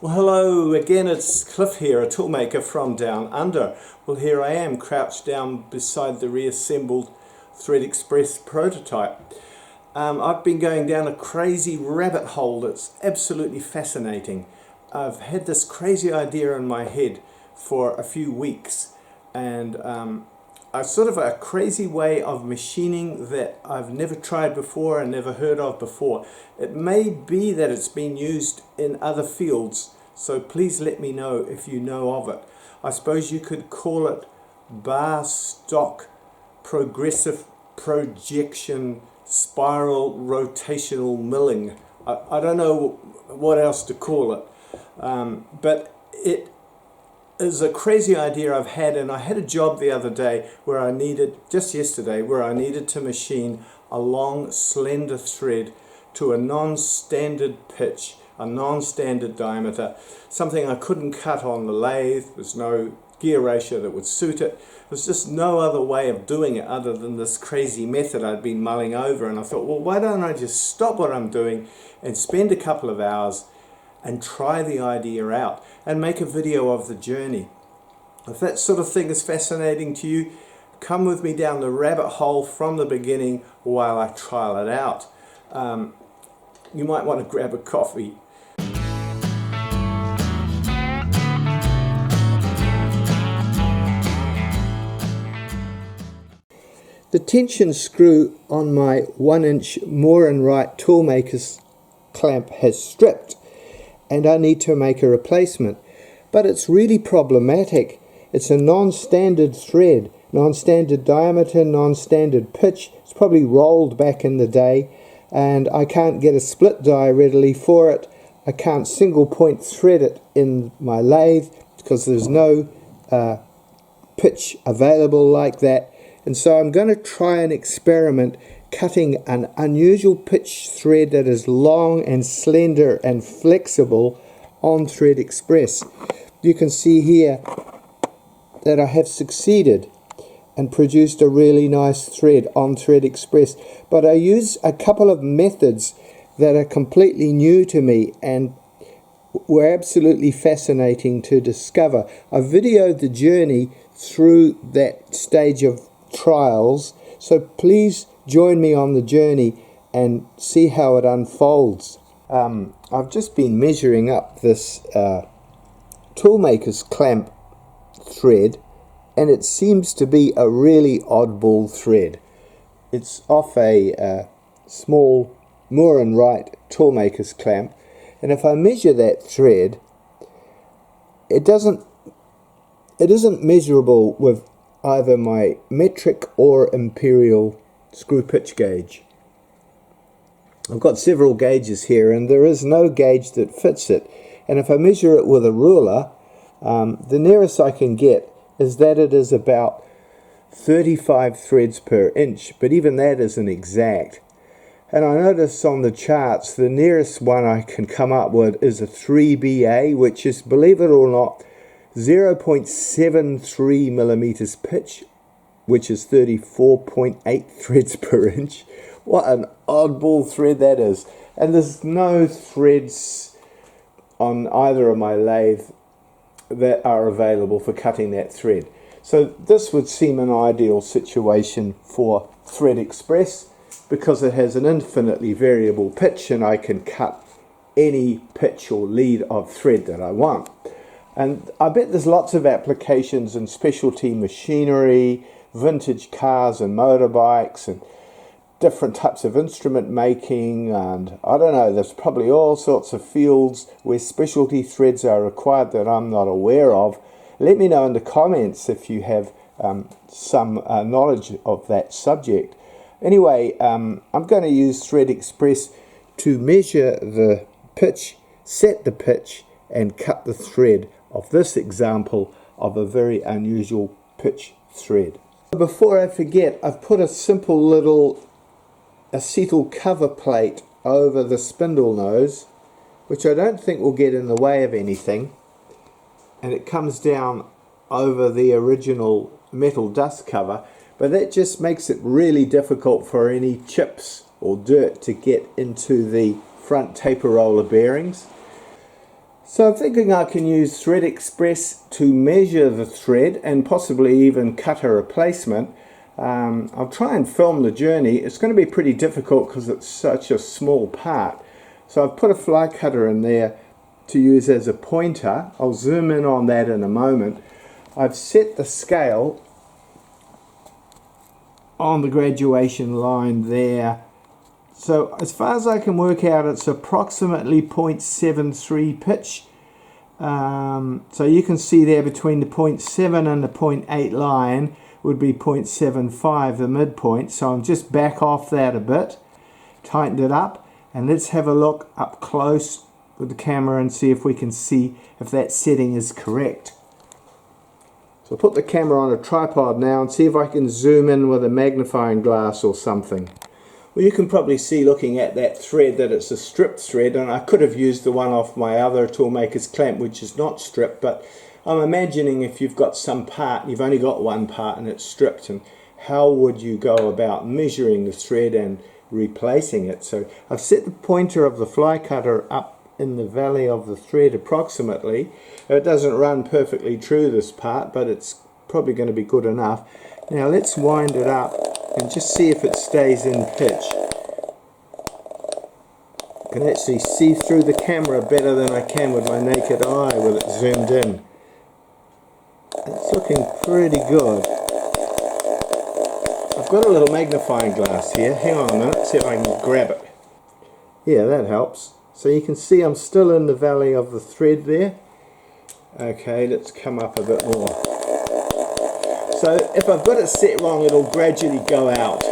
Well, hello again, it's Cliff here, a toolmaker from down under. Well, here I am, crouched down beside the reassembled Threadexpress prototype. I've been going down a crazy rabbit hole that's absolutely fascinating. I've had this crazy idea in my head for a few weeks, and a sort of a crazy way of machining that I've never tried before and never heard of before. It may be that it's been used in other fields, so please let me know if you know of it. I suppose you could call it bar stock progressive projection spiral rotational milling. I don't know what else to call it, but it is a crazy idea I've had, and I had a job the other day where I needed, just yesterday, where I needed to machine a long slender thread to a non-standard pitch, a non-standard diameter, something I couldn't cut on the lathe. There's no gear ratio that would suit it. There's just no other way of doing it other than this crazy method I'd been mulling over, and I thought, well, why don't I just stop what I'm doing and spend a couple of hours and try the idea out and make a video of the journey. If that sort of thing is fascinating to you, come with me down the rabbit hole from the beginning while I trial it out. You might want to grab a coffee. The tension screw on my 1-inch Moore and Wright toolmaker's clamp has stripped, and I need to make a replacement. But it's really problematic. It's a non-standard thread, non-standard diameter, non-standard pitch. It's probably rolled back in the day, and I can't get a split die readily for it. I can't single point thread it in my lathe because there's no pitch available like that. And so I'm going to try an experiment cutting an unusual pitch thread that is long and slender and flexible on Threadexpress. You can see here that I have succeeded and produced a really nice thread on Threadexpress, but I use a couple of methods that are completely new to me and were absolutely fascinating to discover. I videoed the journey through that stage of trials, so please join me on the journey and see how it unfolds. I've just been measuring up this toolmaker's clamp thread, and it seems to be a really oddball thread. It's off a small Moore and Wright toolmaker's clamp, and if I measure that thread, it isn't measurable with either my metric or imperial screw pitch gauge. I've got several gauges here, and there is no gauge that fits it, and if I measure it with a ruler, the nearest I can get is that it is about 35 threads per inch, but even that isn't exact. And I notice on the charts the nearest one I can come up with is a 3BA, which is, believe it or not, 0.73 millimeters pitch, which is 34.8 threads per inch. What an oddball thread that is. And there's no threads on either of my lathe that are available for cutting that thread. So this would seem an ideal situation for Threadexpress because it has an infinitely variable pitch, and I can cut any pitch or lead of thread that I want. And I bet there's lots of applications in specialty machinery, vintage cars and motorbikes, and different types of instrument making, and I don't know, there's probably all sorts of fields where specialty threads are required that I'm not aware of. Let me know in the comments if you have some knowledge of that subject. Anyway, I'm going to use Threadexpress to measure the pitch, set the pitch, and cut the thread of this example of a very unusual pitch thread. Before I forget, I've put a simple little acetal cover plate over the spindle nose, which I don't think will get in the way of anything, and it comes down over the original metal dust cover, but that just makes it really difficult for any chips or dirt to get into the front taper roller bearings. So I'm thinking I can use Threadexpress to measure the thread and possibly even cut a replacement. I'll try and film the journey. It's going to be pretty difficult because it's such a small part. So I've put a fly cutter in there to use as a pointer. I'll zoom in on that in a moment. I've set the scale on the graduation line there. So as far as I can work out, it's approximately 0.73 pitch. So you can see there between the 0.7 and the 0.8 line would be 0.75, the midpoint. So I'm just back off that a bit, tightened it up, and let's have a look up close with the camera and see if we can see if that setting is correct. So I'll put the camera on a tripod now and see if I can zoom in with a magnifying glass or something. Well, you can probably see looking at that thread that it's a stripped thread, and I could have used the one off my other toolmaker's clamp which is not stripped, but I'm imagining if you've got some part, you've only got one part and it's stripped, and how would you go about measuring the thread and replacing it? So I've set the pointer of the fly cutter up in the valley of the thread approximately. It doesn't run perfectly true, this part, but it's probably going to be good enough. Now let's wind it up and just see if it stays in pitch. I can actually see through the camera better than I can with my naked eye with it zoomed in. It's looking pretty good. I've got a little magnifying glass here. Hang on a minute, see if I can grab it. Yeah, that helps. So you can see I'm still in the valley of the thread there. Okay, let's come up a bit more. So if I've got it set wrong, it'll gradually go out.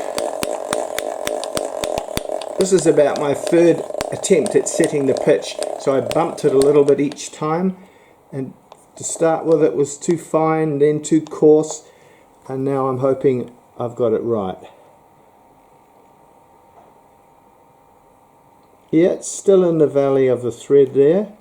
This is about my third attempt at setting the pitch, so I bumped it a little bit each time, and to start with it was too fine, then too coarse, and now I'm hoping I've got it right. Yeah, it's still in the valley of the thread there.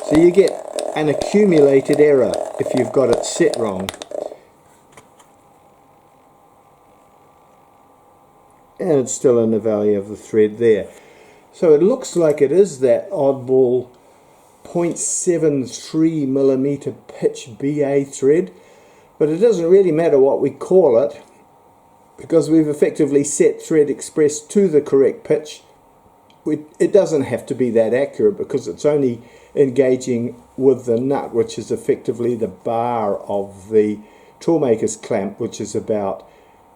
So you get an accumulated error if you've got it set wrong. And it's still in the valley of the thread there. So it looks like it is that oddball 0.73 millimeter pitch BA thread, but it doesn't really matter what we call it because we've effectively set Threadexpress to the correct pitch. It doesn't have to be that accurate because it's only engaging with the nut, which is effectively the bar of the toolmaker's clamp, which is about,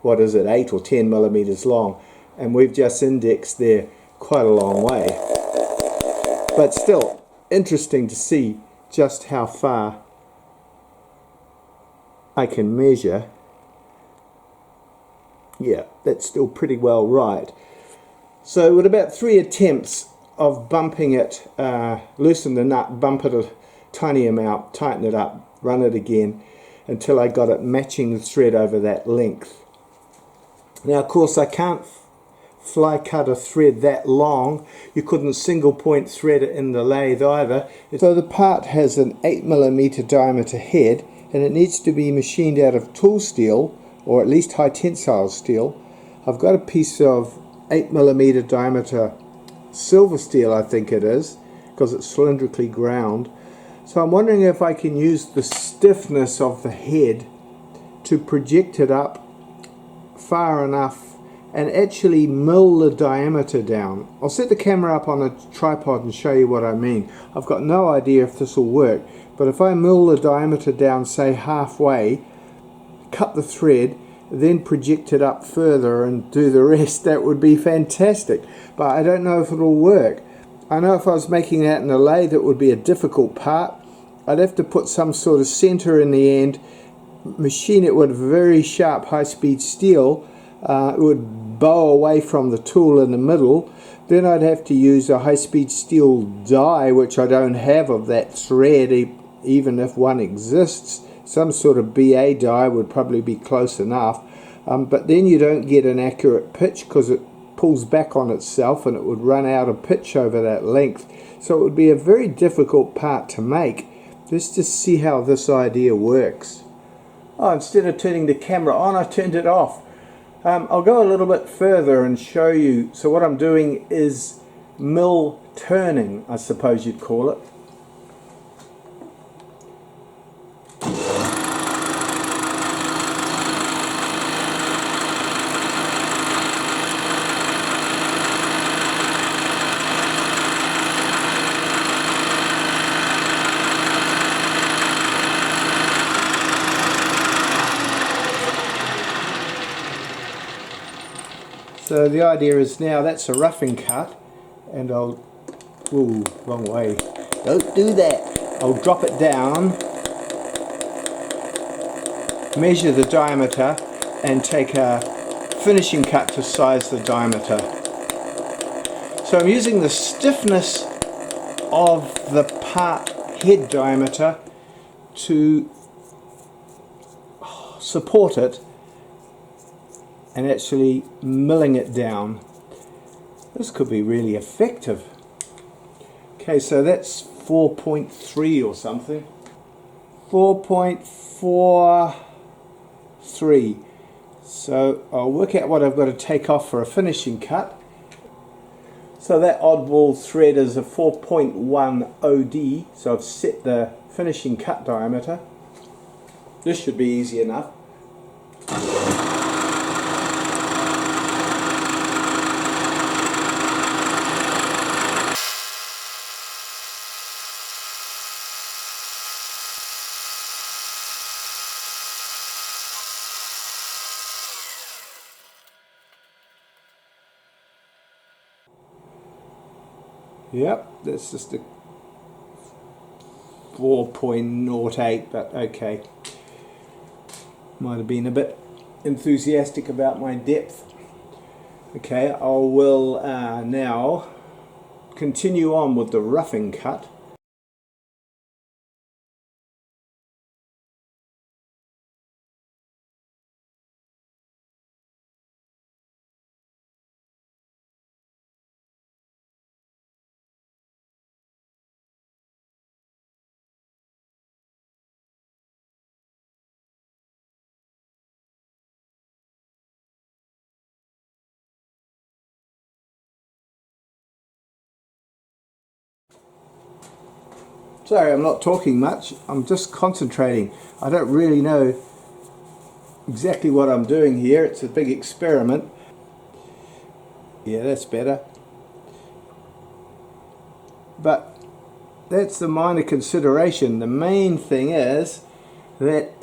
what is it, 8 or 10 millimeters long, and we've just indexed there quite a long way. But still interesting to see just how far I can measure. Yeah, that's still pretty well right. So with about 3 attempts of bumping it, loosen the nut, bump it a tiny amount, tighten it up, run it again until I got it matching the thread over that length. Now of course I can't fly cut a thread that long. You couldn't single point thread it in the lathe either. So the part has an 8mm diameter head and it needs to be machined out of tool steel, or at least high tensile steel. I've got a piece of 8mm diameter silver steel, I think it is, because it's cylindrically ground. So I'm wondering if I can use the stiffness of the head to project it up far enough and actually mill the diameter down. I'll set the camera up on a tripod and show you what I mean. I've got no idea if this will work, but if I mill the diameter down, say halfway, cut the thread, then project it up further and do the rest, that would be fantastic. But I don't know if it'll work. I know if I was making that in a lathe it would be a difficult part. I'd have to put some sort of center in the end, machine it with very sharp high-speed steel. It would bow away from the tool in the middle. Then I'd have to use a high-speed steel die, which I don't have of that thread, even if one exists. Some sort of BA die would probably be close enough, but then you don't get an accurate pitch because it pulls back on itself and it would run out of pitch over that length. So it would be a very difficult part to make. Let's just see how this idea works. Oh, instead of turning the camera on, I turned it off. I'll go a little bit further and show you. So what I'm doing is mill turning, I suppose you'd call it. So the idea is now that's a roughing cut, and I'll, ooh, wrong way, don't do that. I'll drop it down, measure the diameter, and take a finishing cut to size the diameter. So I'm using the stiffness of the part head diameter to support it, and actually milling it down. This could be really effective. Okay, so that's 4.3 or something. 4.43. So I'll work out what I've got to take off for a finishing cut. So that oddball thread is a 4.1 OD, so I've set the finishing cut diameter. This should be easy enough. Yep, that's just a 4.08, but okay. Might have been a bit enthusiastic about my depth. Okay, I will now continue on with the roughing cut. Sorry, I'm not talking much. I'm just concentrating. I don't really know exactly what I'm doing here. It's a big experiment. Yeah, that's better. But that's the minor consideration. The main thing is that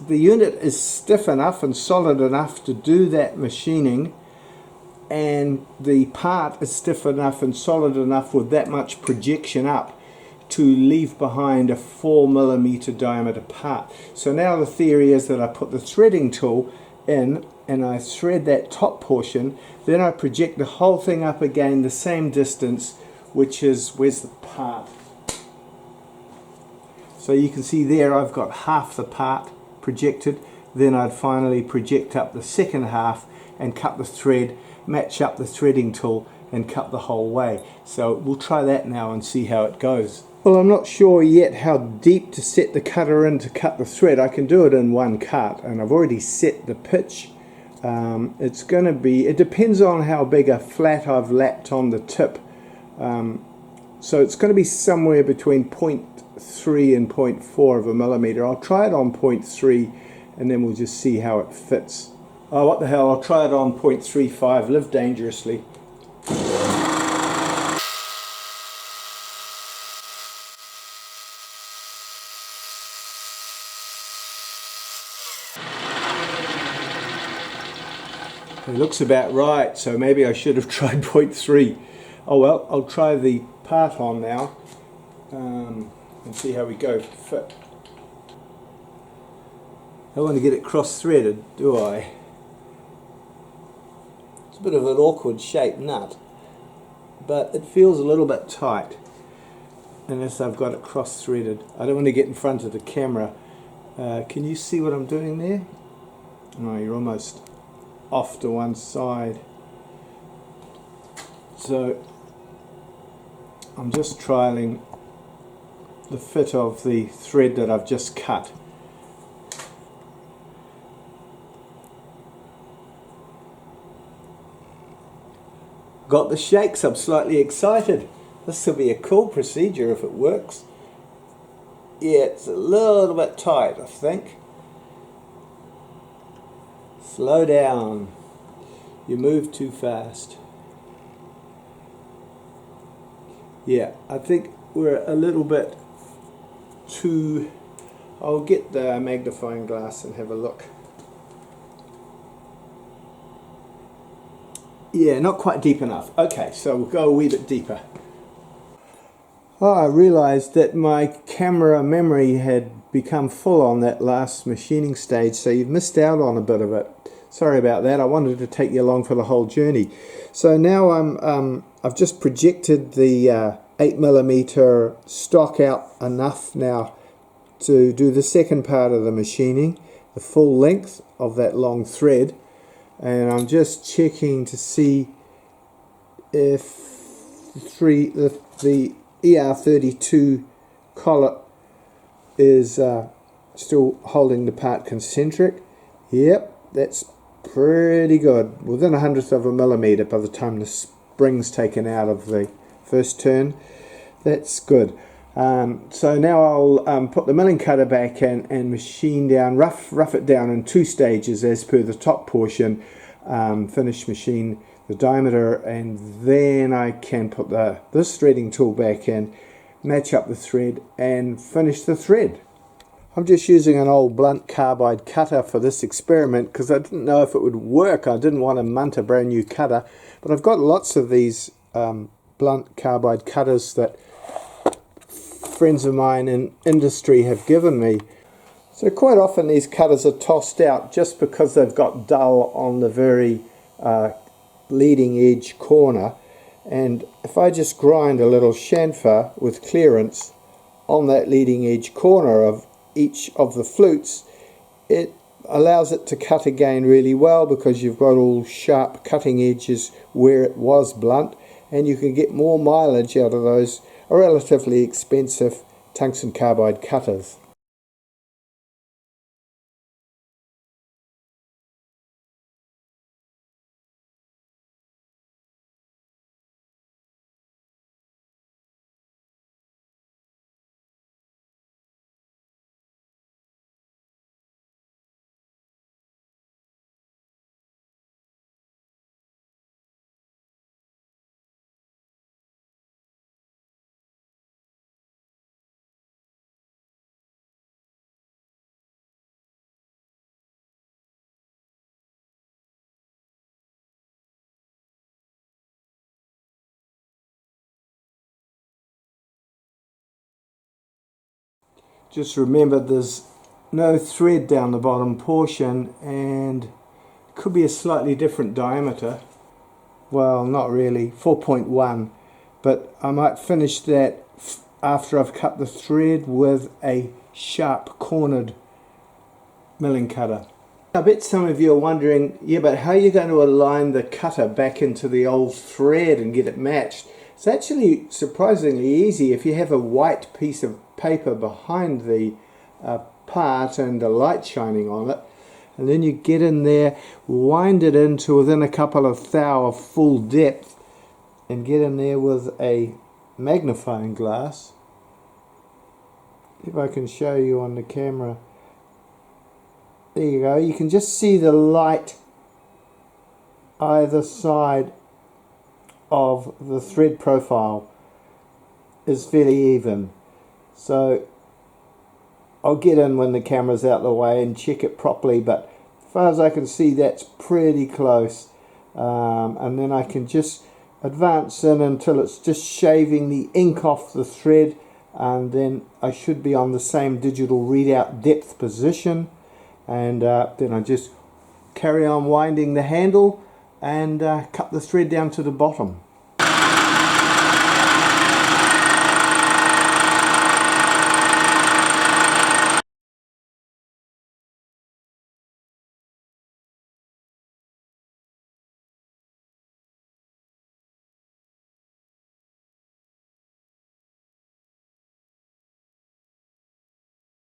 the unit is stiff enough and solid enough to do that machining, and the part is stiff enough and solid enough with that much projection up to leave behind a 4mm diameter part. So now the theory is that I put the threading tool in and I thread that top portion, then I project the whole thing up again the same distance, which is, where's the part? So you can see there I've got half the part projected. Then I'd finally project up the second half and cut the thread, match up the threading tool and cut the whole way. So we'll try that now and see how it goes. Well, I'm not sure yet how deep to set the cutter in to cut the thread. I can do it in one cut, and I've already set the pitch. It's going to be, it depends on how big a flat I've lapped on the tip. So it's going to be somewhere between 0.3 and 0.4 of a millimeter. I'll try it on 0.3 and then we'll just see how it fits. Oh, what the hell, I'll try it on 0.35, live dangerously. It looks about right, so maybe I should have tried 0.3. Oh well, I'll try the part on now and see how we go. Fit. I want to get it cross-threaded, do I? It's a bit of an awkward shaped nut, but it feels a little bit tight unless I've got it cross-threaded. I don't want to get in front of the camera. Can you see what I'm doing there? No, you're almost off to one side. So I'm just trialing the fit of the thread that I've just cut. got the shakes. I'm slightly excited. This will be a cool procedure if it works. Yeah, it's a little bit tight, I think. Slow down. You move too fast. Yeah, I think we're a little bit too... I'll get the magnifying glass and have a look. Yeah, not quite deep enough. Okay, so we'll go a wee bit deeper. Oh, I realized that my camera memory had become full on that last machining stage, so you've missed out on a bit of it. Sorry about that. I wanted to take you along for the whole journey. So now I've just projected the 8mm stock out enough now to do the second part of the machining, the full length of that long thread. And I'm just checking to see if the ER32 collet is still holding the part concentric. Yep, that's pretty good. Within 1/100th of a millimeter by the time the spring's taken out of the first turn. That's good. So now I'll put the milling cutter back in and machine down, rough it down in 2 stages as per the top portion, finish machine the diameter, and then I can put this threading tool back in, match up the thread and finish the thread. I'm just using an old blunt carbide cutter for this experiment because I didn't know if it would work. I didn't want to munt a brand new cutter, but I've got lots of these blunt carbide cutters that friends of mine in industry have given me. So quite often these cutters are tossed out just because they've got dull on the very leading edge corner, and if I just grind a little chamfer with clearance on that leading edge corner of each of the flutes, it allows it to cut again really well because you've got all sharp cutting edges where it was blunt, and you can get more mileage out of those relatively expensive tungsten carbide cutters. Just remember there's no thread down the bottom portion, and it could be a slightly different diameter. Well, not really, 4.1, but I might finish that after I've cut the thread with a sharp cornered milling cutter. I bet some of you are wondering, yeah, but how are you going to align the cutter back into the old thread and get it matched? It's actually surprisingly easy if you have a white piece of paper behind the part and the light shining on it, and then you get in there, wind it into within a couple of thou of full depth, and get in there with a magnifying glass. If I can show you on the camera, there you go, you can just see the light either side of the thread profile is fairly even. So I'll get in when the camera's out the way and check it properly, but as far as I can see that's pretty close, and then I can just advance in until it's just shaving the ink off the thread, and then I should be on the same digital readout depth position, and then I just carry on winding the handle and cut the thread down to the bottom.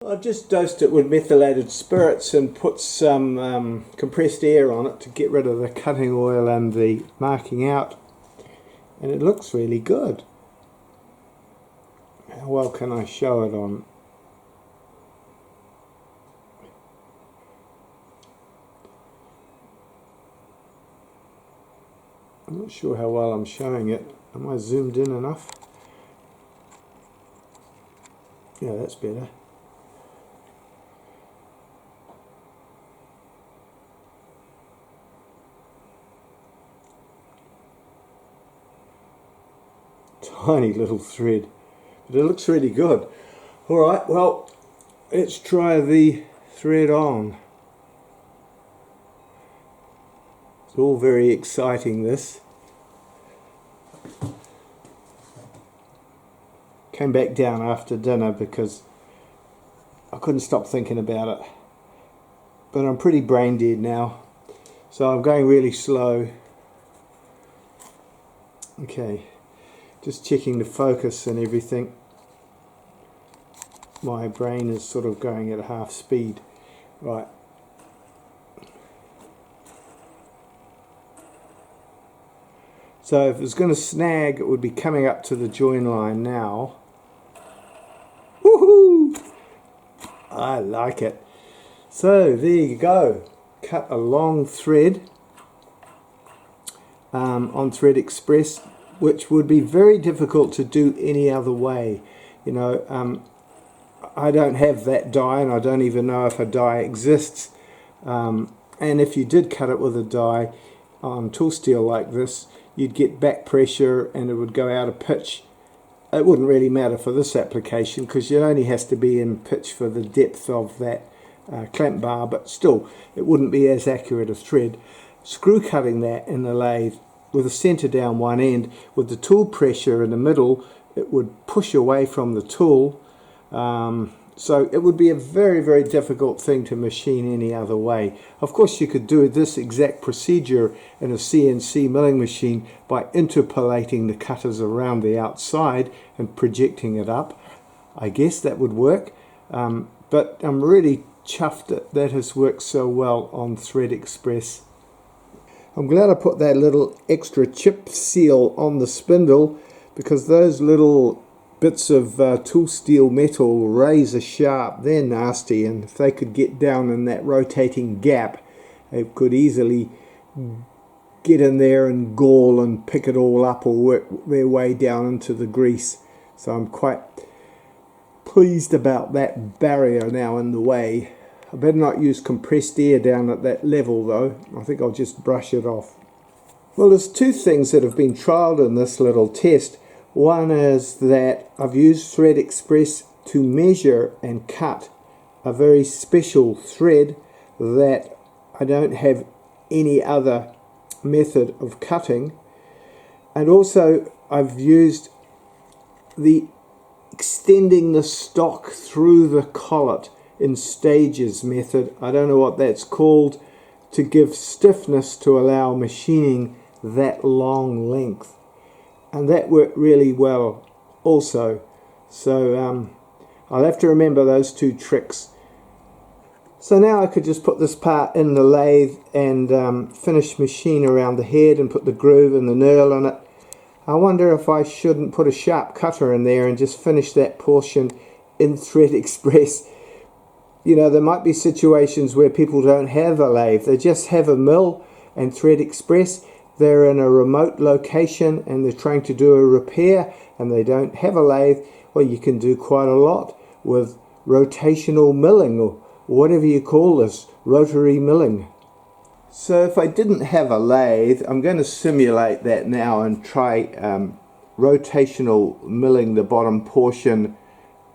I've just dosed it with methylated spirits and put some compressed air on it to get rid of the cutting oil and the marking out. and it looks really good. How well can I show it on? I'm not sure how well I'm showing it. Am I zoomed in enough? Yeah, that's better. Tiny little thread, but it looks really good. Alright, well, let's try the thread on. It's all very exciting, this. Came back down after dinner because I couldn't stop thinking about it. But I'm pretty brain dead now, so I'm going really slow. Okay, just checking the focus and everything. My brain is sort of going at half speed. Right. So if it was going to snag, it would be coming up to the join line now. Woohoo! I like it. So there you go. Cut a long thread on Threadexpress, which would be very difficult to do any other way. You know, I don't have that die, and I don't even know if a die exists. And if you did cut it with a die on tool steel like this, you'd get back pressure and it would go out of pitch. It wouldn't really matter for this application because it only has to be in pitch for the depth of that clamp bar, but still it wouldn't be as accurate a thread. Screw cutting that in the lathe with the center down one end, with the tool pressure in the middle, it would push away from the tool. So it would be a very, very difficult thing to machine any other way. Of course, you could do this exact procedure in a CNC milling machine by interpolating the cutters around the outside and projecting it up. I guess that would work, but I'm really chuffed that that has worked so well on Threadexpress. I'm glad I put that little extra chip seal on the spindle, because those little bits of tool steel metal, razor sharp, they're nasty, and if they could get down in that rotating gap, they could easily get in there and gall and pick it all up or work their way down into the grease. So I'm quite pleased about that barrier now in the way. I better not use compressed air down at that level though. I think I'll just brush it off. Well, there's two things that have been trialled in this little test. One is that I've used Threadexpress to measure and cut a very special thread that I don't have any other method of cutting. And also I've used the extending the stock through the collet in stages method. I don't know what that's called, to give stiffness to allow machining that long length. And that worked really well also. So I'll have to remember those two tricks. So now I could just put this part in the lathe and finish machine around the head and put the groove and the knurl on it. I wonder if I shouldn't put a sharp cutter in there and just finish that portion in Threadexpress. You know, there might be situations where people don't have a lathe, they just have a mill and Threadexpress. They're in a remote location and they're trying to do a repair and they don't have a lathe. Well, you can do quite a lot with rotational milling, or whatever you call this, rotary milling. So if I didn't have a lathe, I'm going to simulate that now and try rotational milling the bottom portion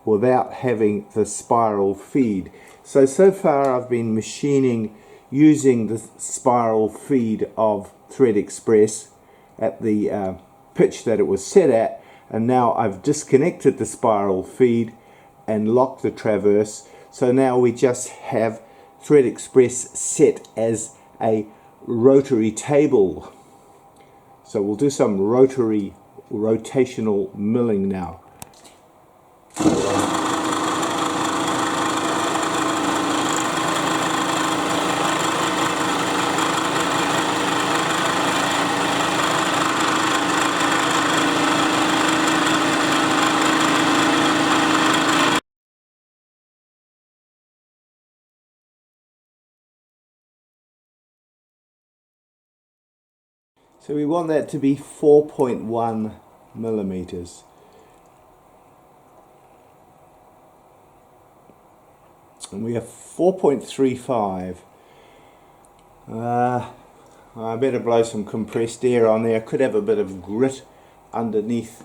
without having the spiral feed. So far I've been machining using the spiral feed of Threadexpress at the pitch that it was set at, and now I've disconnected the spiral feed and locked the traverse. So now we just have Threadexpress set as a rotary table. So we'll do some rotational milling now. So we want that to be 4.1 millimeters. And we have 4.35. I better blow some compressed air on there. Could have a bit of grit underneath.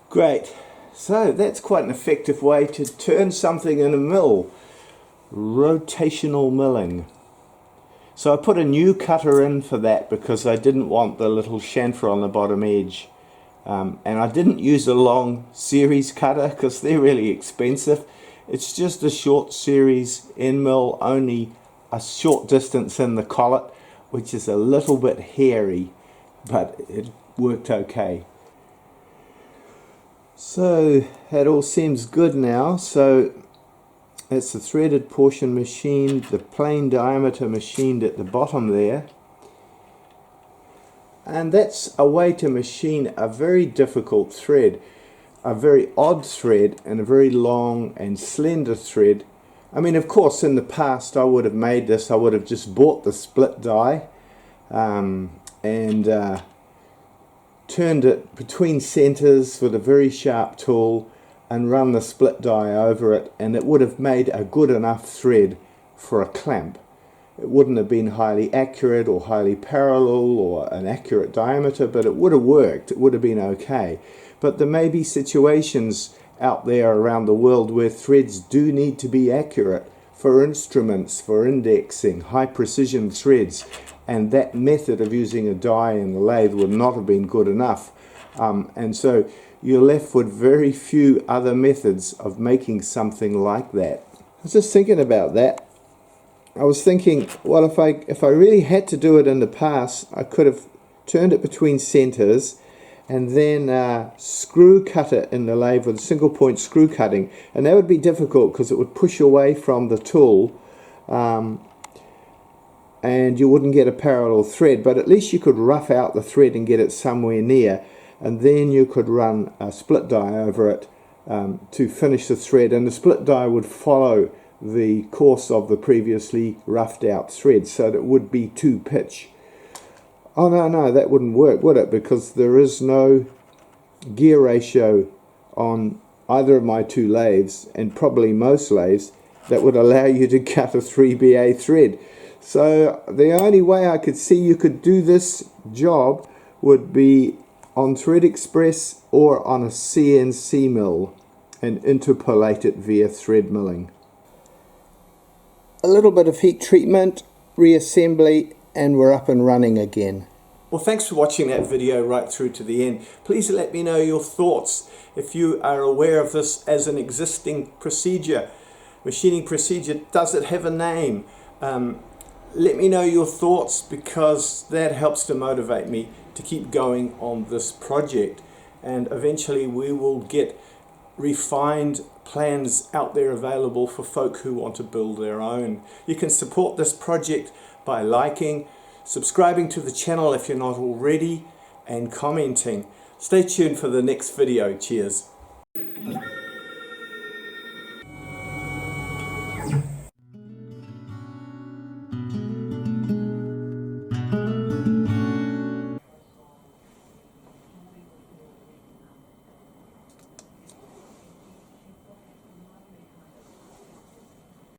Great. So that's quite an effective way to turn something in a mill. Rotational milling. So I put a new cutter in for that because I didn't want the little chamfer on the bottom edge. And I didn't use a long series cutter because they're really expensive. It's just a short series end mill, only a short distance in the collet, which is a little bit hairy, but it worked okay. So that all seems good now. So it's the threaded portion machined, the plain diameter machined at the bottom there. And that's a way to machine a very difficult thread, a very odd thread and a very long and slender thread. I mean, of course, in the past I would have made this, I would have just bought the split die and turned it between centers with a very sharp tool and run the split die over it, and it would have made a good enough thread for a clamp. It wouldn't have been highly accurate or highly parallel or an accurate diameter, but it would have worked. It would have been okay. But there may be situations out there around the world where threads do need to be accurate for instruments, for indexing, high precision threads, and that method of using a die in the lathe would not have been good enough. And so you're left with very few other methods of making something like that. I was just thinking about that. I was thinking, well, if I really had to do it in the past, I could have turned it between centers and then screw cut it in the lathe with a single point screw cutting, and that would be difficult because it would push away from the tool and you wouldn't get a parallel thread, but at least you could rough out the thread and get it somewhere near, and then you could run a split die over it to finish the thread, and the split die would follow the course of the previously roughed out thread, so that it would be to pitch. Oh no, that wouldn't work, would it? Because there is no gear ratio on either of my two lathes, and probably most lathes, that would allow you to cut a 3BA thread. So the only way I could see you could do this job would be on Threadexpress or on a CNC mill and interpolate it via thread milling. A little bit of heat treatment, reassembly, and we're up and running again. Well, thanks for watching that video right through to the end. Please let me know your thoughts if you are aware of this as an existing procedure, machining procedure. Does it have a name? Let me know your thoughts, because that helps to motivate me to keep going on this project, and eventually we will get refined plans out there available for folk who want to build their own. You can support this project by liking, subscribing to the channel if you're not already, and commenting. Stay tuned for the next video. Cheers.